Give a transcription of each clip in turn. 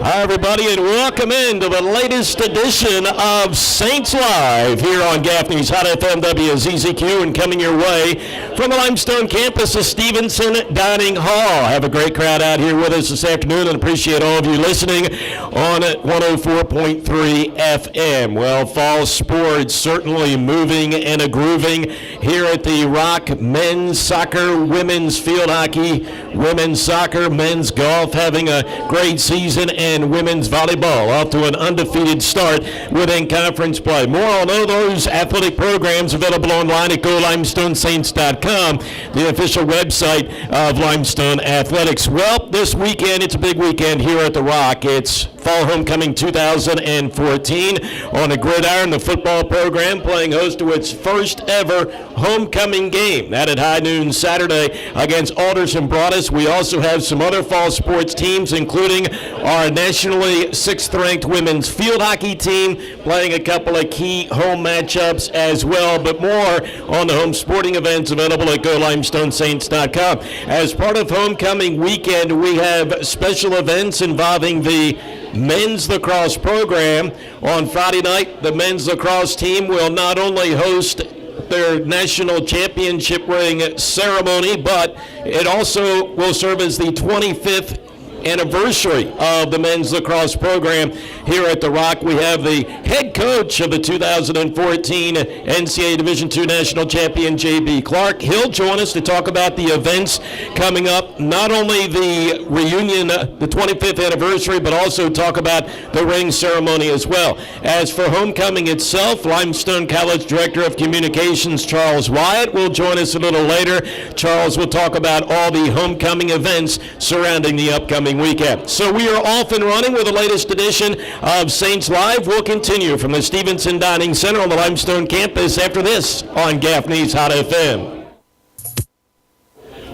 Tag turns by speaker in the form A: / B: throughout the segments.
A: Hi, everybody, and welcome into the latest edition of Saints Live here on Gaffney's Hot FM WZZQ, and coming your way from the Limestone campus of Stevenson Dining Hall. Have a great crowd out here with us this afternoon, and appreciate all of you listening on 104.3 FM. Well, fall sports certainly moving and a-grooving here at the Rock. Men's soccer, women's field hockey, women's soccer, men's golf having a great season, and women's volleyball off to an undefeated start within conference play. More on all those athletic programs available online at GoLimestoneSaints.com, the official website of Limestone Athletics. Well, this weekend, it's a big weekend here at the Rock. It's Fall Homecoming 2014 on the gridiron. The football program playing host to its first ever homecoming game. That at high noon Saturday against Alderson Broadus. We also have some other fall sports teams, including our nationally 6th ranked women's field hockey team playing a couple of key home matchups as well. But more on the home sporting events available at GoLimestoneSaints.com. As part of homecoming weekend, we have special events involving the men's lacrosse program. On Friday night, the men's lacrosse team will not only host their national championship ring ceremony, but it also will serve as the 25th anniversary of the men's lacrosse program here at the Rock. We have the head coach of the 2014 NCAA Division II National Champion, J.B. Clarke. He'll join us to talk about the events coming up, not only the reunion, the 25th anniversary, but also talk about the ring ceremony as well. As for homecoming itself, Limestone College Director of Communications, Charles Wyatt, will join us a little later. Charles will talk about all the homecoming events surrounding the upcoming weekend. So we are off and running with the latest edition of Saints Live. We'll continue from the Stevenson Dining Center on the Limestone campus after this on Gaffney's Hot FM.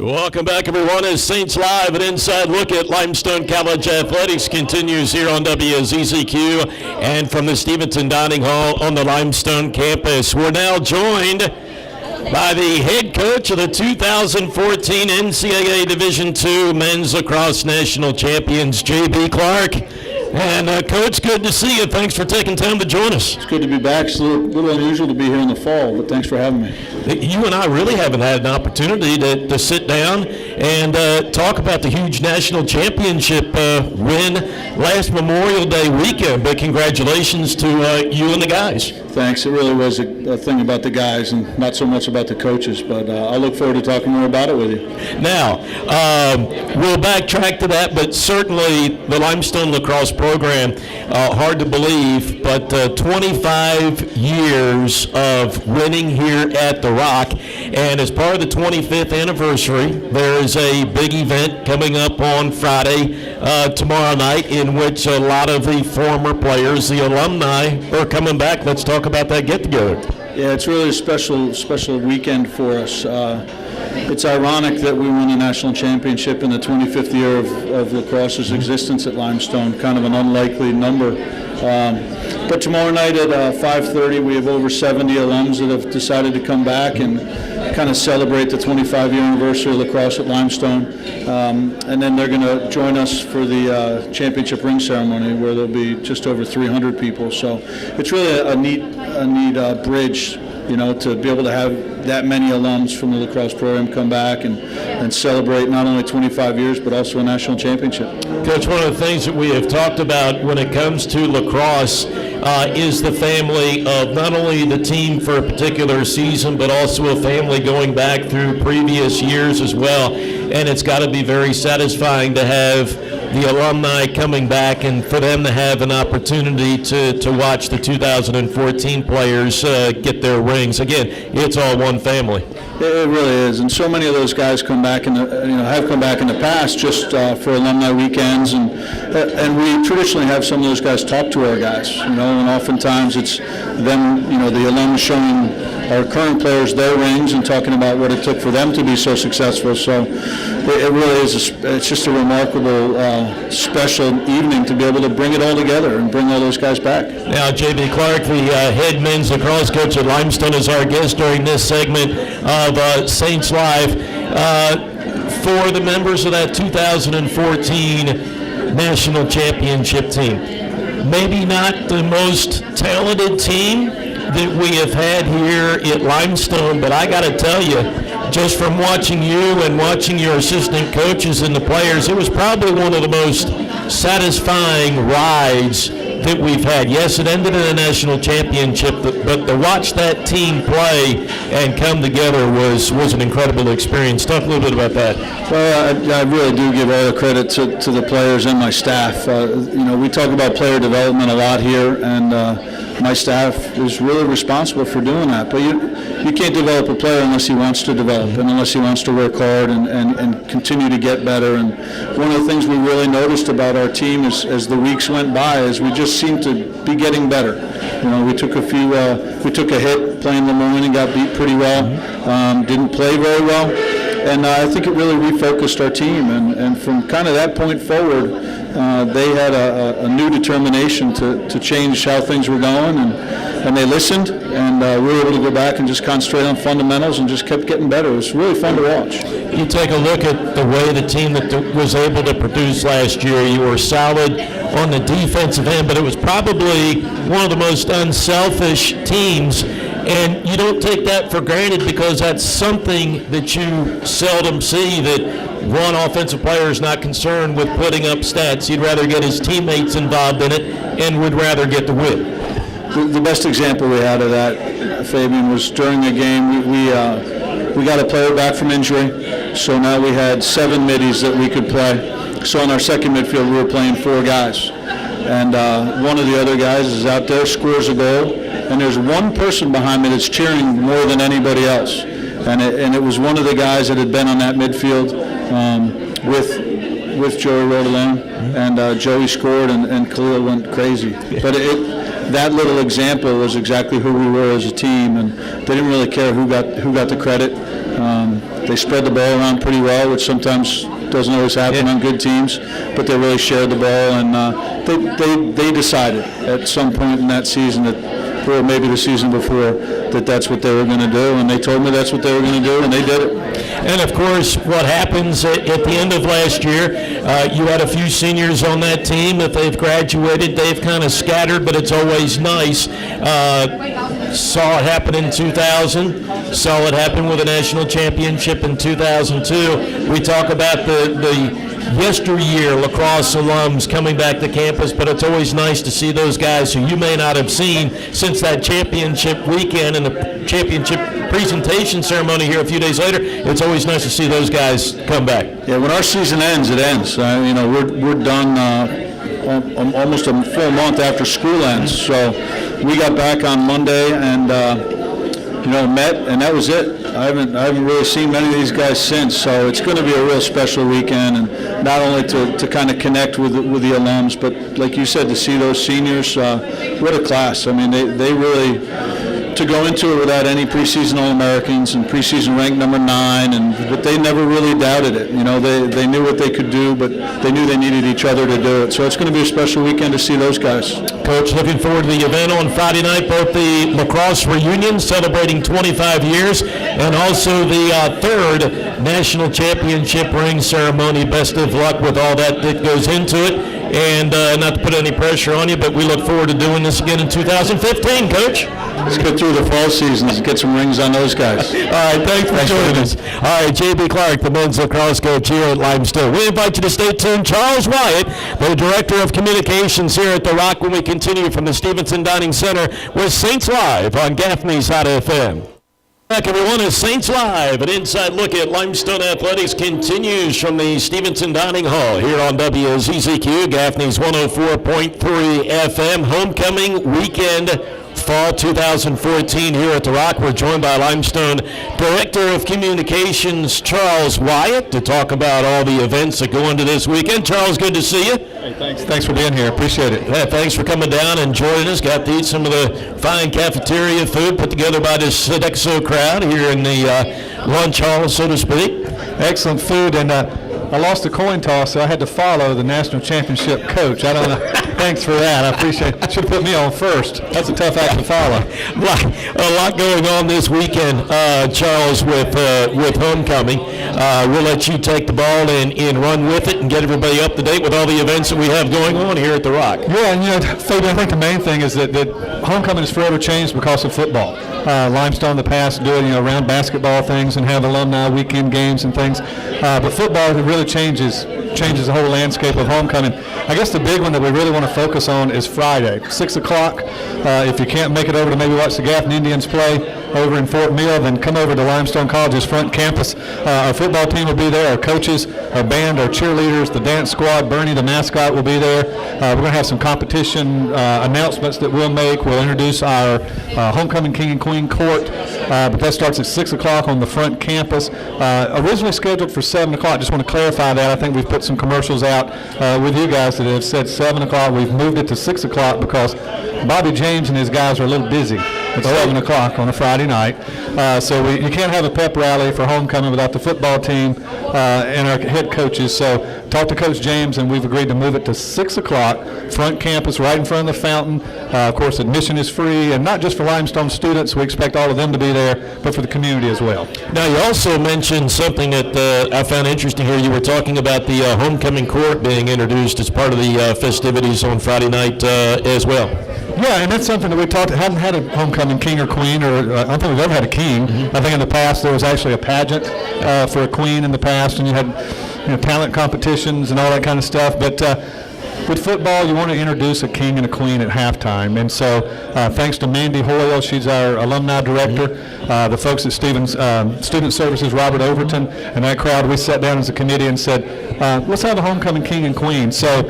A: Welcome back, everyone, as Saints Live, an inside look at Limestone College Athletics continues here on WZZQ and from the Stevenson Dining Hall on the Limestone campus. We're now joined by the head coach of the 2014 NCAA Division II Men's Lacrosse National Champions, J.B. Clarke. And, Coach, good to see you. Thanks for taking time to join us.
B: It's good to be back. It's a little unusual to be here in the fall, but thanks for having me.
A: You and I really haven't had an opportunity to sit down and talk about the huge national championship win last Memorial Day weekend, but congratulations to you and the guys.
B: Thanks. It really was a thing about the guys and not so much about the coaches, but I'll look forward to talking more about it with you.
A: Now, we'll backtrack to that, but certainly the Limestone lacrosse program, hard to believe, but 25 years of winning here at the Rock, and as part of the 25th anniversary, there is a big event coming up on Friday, tomorrow night, in which a lot of the former players, the alumni, are coming back. Let's talk about that get-together.
B: Yeah, it's really a special weekend for us. It's ironic that we won a national championship in the 25th year of lacrosse's existence at Limestone, kind of an unlikely number. But tomorrow night at 5:30, we have over 70 alums that have decided to come back and kind of celebrate the 25-year anniversary of lacrosse at Limestone. And then they're going to join us for the championship ring ceremony, where there'll be just over 300 people. So it's really a neat bridge, you know, to be able to have that many alums from the lacrosse program come back and celebrate not only 25 years, but also a national championship.
A: Coach, one of the things that we have talked about when it comes to lacrosse is the family of not only the team for a particular season, but also a family going back through previous years as well. And it's got to be very satisfying to have the alumni coming back and for them to have an opportunity to watch the 2014 players get their rings. Again, it's all one family.
B: It really is, and so many of those guys come back have come back in the past just for alumni weekends, and we traditionally have some of those guys talk to our guys, and oftentimes it's them, the alums showing our current players their rings and talking about what it took for them to be so successful. So it really is, it's just a remarkable, special evening to be able to bring it all together and bring all those guys back.
A: Now, J.B. Clarke, the head men's lacrosse coach at Limestone, is our guest during this segment of Saints Live. For the members of that 2014 national championship team. Maybe not the most talented team that we have had here at Limestone, but I got to tell you, just from watching you and watching your assistant coaches and the players, it was probably one of the most satisfying rides that we've had. Yes, it ended in a national championship, but to watch that team play and come together was an incredible experience. Talk a little bit about that.
B: Well, I really do give all the credit to the players and my staff. We talk about player development a lot here, and my staff is really responsible for doing that. But you can't develop a player unless he wants to develop and unless he wants to work hard and continue to get better. And one of the things we really noticed about our team as the weeks went by is we just seemed to be getting better. We took a hit playing Lemoyne and got beat pretty well. Didn't play very well. And I think it really refocused our team. And from kind of that point forward, they had a new determination to change how things were going, and they listened, and we were able to go back and just concentrate on fundamentals and just kept getting better. It was really fun to watch.
A: You take a look at the way the team that was able to produce last year. You were solid on the defensive end, but it was probably one of the most unselfish teams. And you don't take that for granted because that's something that you seldom see, that one offensive player is not concerned with putting up stats. He'd rather get his teammates involved in it and would rather get the win.
B: The best example we had of that, Fabian, was during the game. We got a player back from injury, so now we had 7 middies that we could play. So on our second midfield, we were playing 4 guys. And one of the other guys is out there, scores a goal, and there's one person behind me that's cheering more than anybody else. And it was one of the guys that had been on that midfield with Joey Rodalone, and Joey scored, and Khalil went crazy. But that little example was exactly who we were as a team, and they didn't really care who got the credit. They spread the ball around pretty well, which sometimes doesn't always happen on good teams, but they really shared the ball, and they decided at some point in that season or maybe the season before, that's what they were going to do, and they told me that's what they were going to do, and they did it.
A: And of course, what happens at the end of last year, you had a few seniors on that team. If they've graduated, they've kind of scattered, but it's always nice. Saw it happen in 2000, saw it happen with a national championship in 2002. We talk about the yesteryear lacrosse alums coming back to campus, but it's always nice to see those guys who you may not have seen since that championship weekend and the championship presentation ceremony here a few days later. It's always nice to see those guys come back.
B: Yeah, when our season ends, it ends. We're done almost a full month after school ends. So we got back on Monday and met, and that was it. I haven't really seen many of these guys since, so it's going to be a real special weekend, and not only to kind of connect with the alums, but like you said, to see those seniors. What a class! I mean, they really, to go into it without any preseason All-Americans and preseason ranked number 9, but they never really doubted it. They knew what they could do, but they knew they needed each other to do it. So it's going to be a special weekend to see those guys.
A: Coach, looking forward to the event on Friday night, both the lacrosse reunion celebrating 25 years and also the third national championship ring ceremony. Best of luck with all that goes into it. And not to put any pressure on you, but we look forward to doing this again in 2015, Coach.
B: Let's get through the fall seasons and get some rings on those guys.
A: All right, thanks for joining us. All right, J.B. Clarke, the men's lacrosse coach here at Limestone. We invite you to stay tuned. Charles Wyatt, the Director of Communications here at The Rock, when we continue from the Stevenson Dining Center with Saints Live on Gaffney's Hot FM. Back, everyone, as Saints Live, an inside look at Limestone Athletics continues from the Stevenson Dining Hall here on WZZQ, Gaffney's 104.3 FM, homecoming weekend, fall 2014 here at The Rock. We're joined by Limestone Director of Communications, Charles Wyatt, to talk about all the events that go into this weekend. Charles, good to see you.
C: Hey, thanks for being here. Appreciate it.
A: Yeah, thanks for coming down and joining us. Got to eat some of the fine cafeteria food put together by this Sodexo crowd here in the lunch hall, so to speak.
C: Excellent food, and I lost the coin toss, so I had to follow the national championship coach. I don't know. Thanks for that. I appreciate it. Should have put me on first. That's a tough act to follow.
A: A lot going on this weekend, Charles, with homecoming. we'll let you take the ball and run with it and get everybody up to date with all the events that we have going on here at the Rock.
C: Yeah, and Fabian, I think the main thing is that homecoming has forever changed because of football. Limestone in the past do it, around basketball things and have alumni weekend games and things. But football really changes the whole landscape of homecoming. I guess the big one that we really want to focus on is Friday, 6 o'clock. If you can't make it over to maybe watch the Gaffney Indians play over in Fort Mill, then come over to Limestone College's front campus. Our football team will be there, our coaches, our band, our cheerleaders, the dance squad, Bernie, the mascot, will be there. We're going to have some competition announcements that we'll make. We'll introduce our homecoming king and queen court, but that starts at 6 o'clock on the front campus. Originally scheduled for 7 o'clock. Just want to clarify that. I think we've put some commercials out with you guys that have said 7 o'clock. We've moved it to 6 o'clock because Bobby James and his guys are a little busy at 7 o'clock on a Friday night. So you can't have a pep rally for homecoming without the football team and our head coaches. So talk to Coach James, and we've agreed to move it to 6 o'clock, front campus, right in front of the fountain. Of course, admission is free, and not just for Limestone students. We expect all of them to be there, but for the community as well.
A: Now, you also mentioned something that I found interesting here. You were talking about the homecoming court being introduced as part of the festivities on Friday night as well.
C: Yeah, and that's something that we hadn't had a homecoming king or queen, or I don't think we've ever had a king. I think in the past there was actually a pageant for a queen in the past, and you had talent competitions and all that kind of stuff. But with football, you want to introduce a king and a queen at halftime. And so thanks to Mandy Hoyle, she's our alumni director, the folks at Stevens Student Services, Robert Overton, and that crowd, we sat down as a committee and said, let's have a homecoming king and queen. So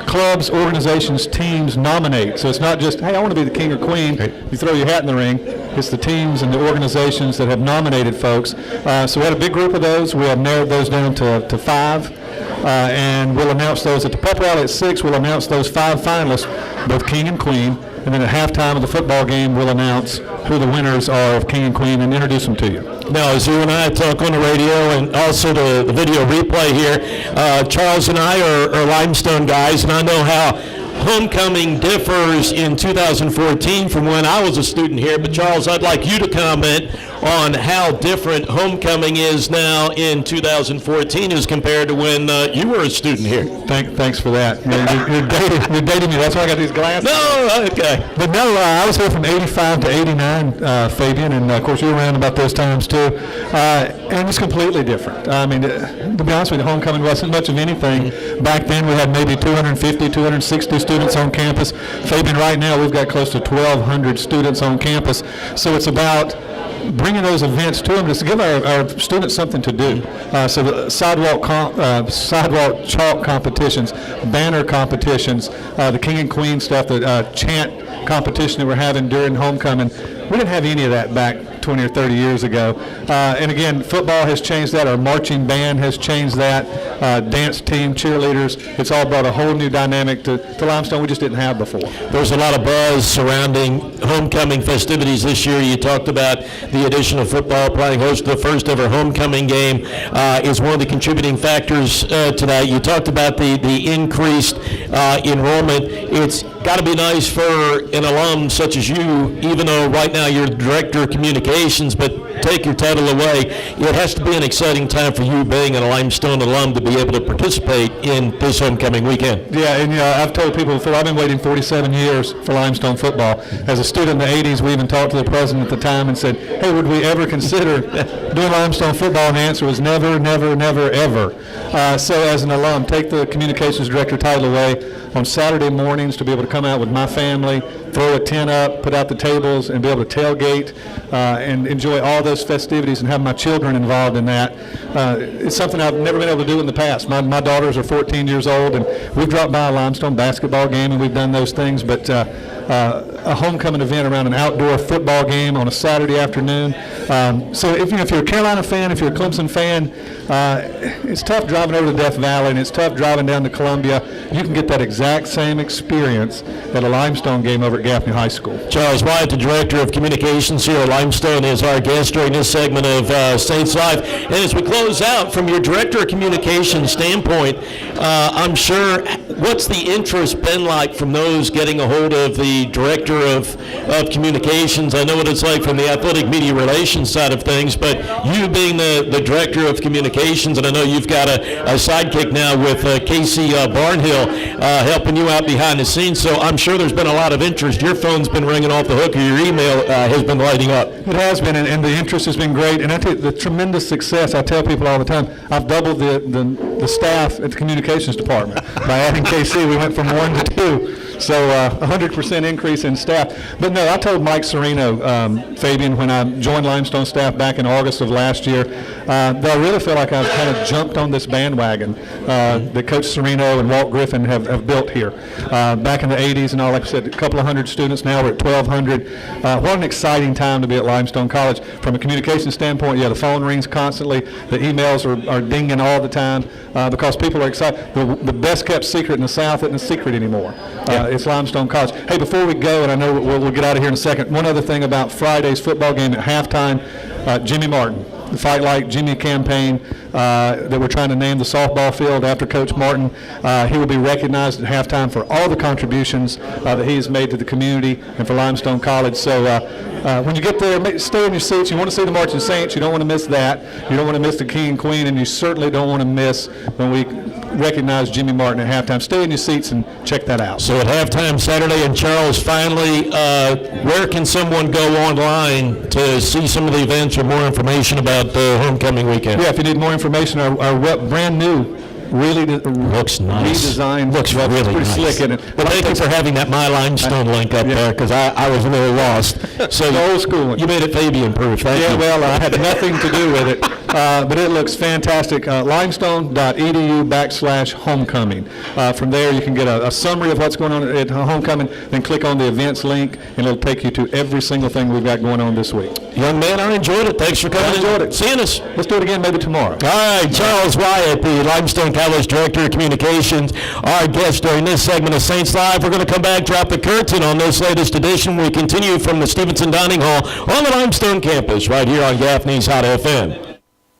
C: clubs, organizations, teams nominate. So it's not just, hey, I want to be the king or queen. You throw your hat in the ring. It's the teams and the organizations that have nominated folks. So we had a big group of those. We have narrowed those down to 5. And we'll announce those at the pep rally at 6. We'll announce those 5 finalists, both king and queen. And then at halftime of the football game, we'll announce who the winners are of king and queen and introduce them to you.
A: Now, as you and I talk on the radio and also the video replay here, Charles and I are Limestone guys, and I know how homecoming differs in 2014 from when I was a student here. But Charles, I'd like you to comment on how different homecoming is now in 2014 as compared to when you were a student here.
C: Thanks for that. You're dating me. That's why I got these glasses.
A: No, okay.
C: But no, I was here from 85 to 89, Fabian, and of course you were around about those times too. And it's completely different. I mean, to be honest with you, homecoming wasn't much of anything. Back then we had maybe 250, 260 students on campus. Fabian, right now we've got close to 1,200 students on campus. So it's about bringing those events to them, just to give our students something to do. So the sidewalk chalk competitions, banner competitions, the king and queen stuff, the chant competition that we're having during homecoming. We didn't have any of that back 20 or 30 years ago. And again, football has changed that. Our marching band has changed that. Dance team, cheerleaders, it's all brought a whole new dynamic to Limestone we just didn't have before.
A: There's a lot of buzz surrounding homecoming festivities this year. You talked about the addition of football playing host to the first ever homecoming game is one of the contributing factors to that. You talked about the increased enrollment. It's got to be nice for an alum such as you, even though right now you're the director of communications, but take your title away, it has to be an exciting time for you being a Limestone alum to be able to participate in this homecoming weekend.
C: Yeah, and I've told people before, I've been waiting 47 years for Limestone football. As a student in the 80s, we even talked to the president at the time and said, hey, would we ever consider doing Limestone football? And the answer was never, never, never, ever. So as an alum, take the communications director title away on Saturday mornings to be able to come out with my family, throw a tent up, put out the tables, and be able to tailgate and enjoy all those festivities and have my children involved in that. It's something I've never been able to do in the past. My daughters are 14 years old, and we've dropped by a Limestone basketball game, and we've done those things, but a homecoming event around an outdoor football game on a Saturday afternoon. So if you're a Carolina fan, if you're a Clemson fan, It's tough driving over to Death Valley, and it's tough driving down to Columbia. You can get that exact same experience at a Limestone game over at Gaffney High School.
A: Charles Wyatt, the Director of Communications here at Limestone, is our guest during this segment of Saints Live. And as we close out, from your Director of Communications standpoint, I'm sure, what's the interest been like from those getting a hold of the Director of Communications? I know what it's like from the athletic media relations side of things, but you being the Director of Communications, and I know you've got a sidekick now with Casey Barnhill helping you out behind the scenes, so I'm sure there's been a lot of interest. Your phone's been ringing off the hook, or your email has been lighting up.
C: It has been, and the interest has been great. And I tell you, the tremendous success, I tell people all the time, I've doubled the staff at the communications department. By adding KC, we went from 1 to 2. So 100% increase in staff. But no, I told Mike Serino, Fabian, when I joined Limestone staff back in August of last year, that I really feel like I've kind of jumped on this bandwagon that Coach Serino and Walt Griffin have built here. Back in the 80s and all, like I said, a couple of hundred students, now we're at 1,200. What an exciting time to be at Limestone College. From a communication standpoint, yeah, the phone rings constantly, the emails are dinging all the time because people are excited. The best kept secret in the South isn't a secret anymore. It's Limestone College. Hey, before we go, and I know we'll get out of here in a second, one other thing about Friday's football game at halftime, Jimmy Martin, the Fight Like Jimmy campaign that we're trying to name the softball field after Coach Martin. He will be recognized at halftime for all the contributions that he has made to the community and for Limestone College. So when you get there, stay in your seats. You want to see the Marching Saints. You don't want to miss that. You don't want to miss the King and Queen, and you certainly don't want to miss when we recognize Jimmy Martin at halftime. Stay in your seats and check that out.
A: So at halftime Saturday, and Charles, finally, where can someone go online to see some of the events or more information about the homecoming weekend?
C: Yeah, if you need more information, our brand new, really
A: looks nice.
C: Redesigned.
A: Looks really
C: pretty
A: nice.
C: Slick, isn't it?
A: But thank you for having that My Limestone link up there, because I was a little lost. So
C: the old school one.
A: You made it Fabian proof. Thank you.
C: Well, I had nothing to do with it, but it looks fantastic. Limestone.edu/homecoming. From there, you can get a summary of what's going on at homecoming. Then click on the events link, and it'll take you to every single thing we've got going on this week.
A: Young man, I enjoyed it. Thanks for coming.
C: I enjoyed it.
A: Seeing us.
C: Let's do it again, maybe tomorrow.
A: All right, Charles Wyatt, the Limestone College Director of Communications, our guest during this segment of Saints Live. We're going to come back, drop the curtain on this latest edition. We continue from the Stevenson Dining Hall on the Limestone campus right here on Gaffney's Hot FM.